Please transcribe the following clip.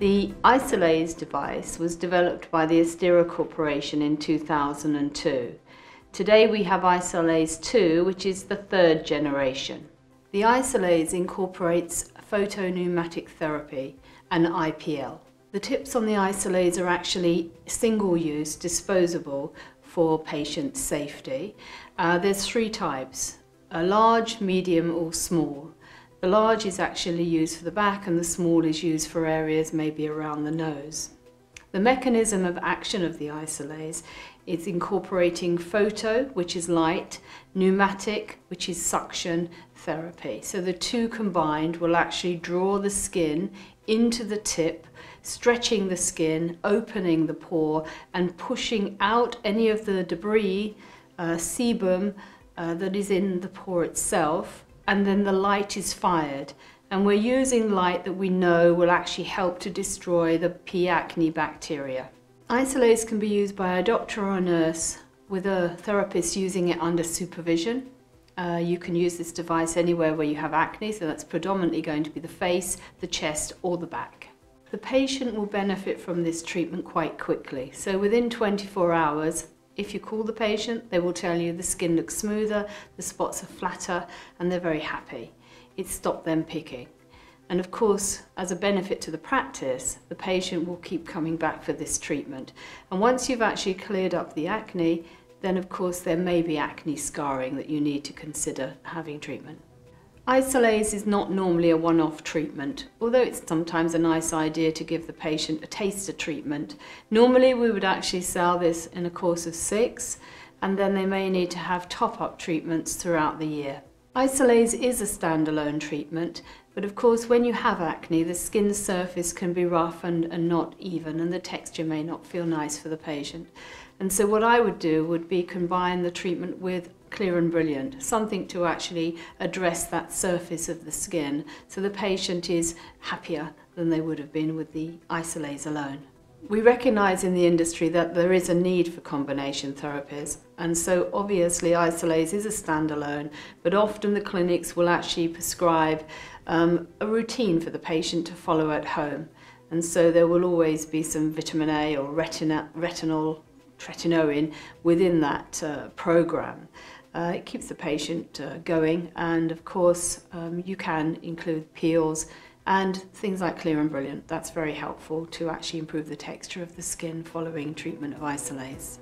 The Isolaz device was developed by the Astera Corporation in 2002. Today we have Isolaz 2, which is the third generation. The Isolaz incorporates photopneumatic therapy and IPL. The tips on the Isolaz are actually single-use, disposable for patient safety. There's three types: a large, medium or small. The large is actually used for the back and the small is used for areas maybe around the nose. The mechanism of action of the Isolaz is incorporating photo, which is light, pneumatic, which is suction therapy. So the two combined will actually draw the skin into the tip, stretching the skin, opening the pore and pushing out any of the debris, sebum that is in the pore itself. And then the light is fired, and we're using light that we know will actually help to destroy the P.acnes bacteria. Isolaz can be used by a doctor or a nurse with a therapist using it under supervision. You can use this device anywhere where you have acne, so that's predominantly going to be the face, the chest or the back. The patient will benefit from this treatment quite quickly, so within 24 hours if you call the patient, they will tell you the skin looks smoother, the spots are flatter, and they're very happy. It's stopped them picking. And of course, as a benefit to the practice, the patient will keep coming back for this treatment. And once you've actually cleared up the acne, then of course there may be acne scarring that you need to consider having treatment. Isolaz is not normally a one-off treatment, although it's sometimes a nice idea to give the patient a taster treatment. Normally we would actually sell this in a course of 6, and then they may need to have top-up treatments throughout the year. Isolaz is a standalone treatment, but of course when you have acne, the skin surface can be rough and not even, and the texture may not feel nice for the patient. And so what I would do would be combine the treatment with Clear and Brilliant, something to actually address that surface of the skin so the patient is happier than they would have been with the Isolaz alone. We recognise in the industry that there is a need for combination therapies, and so obviously Isolaz is a standalone, but often the clinics will actually prescribe a routine for the patient to follow at home, and so there will always be some vitamin A or retinol, tretinoin within that program. It keeps the patient going, and of course you can include peels and things like Clear and Brilliant. That's very helpful to actually improve the texture of the skin following treatment of Isolaz.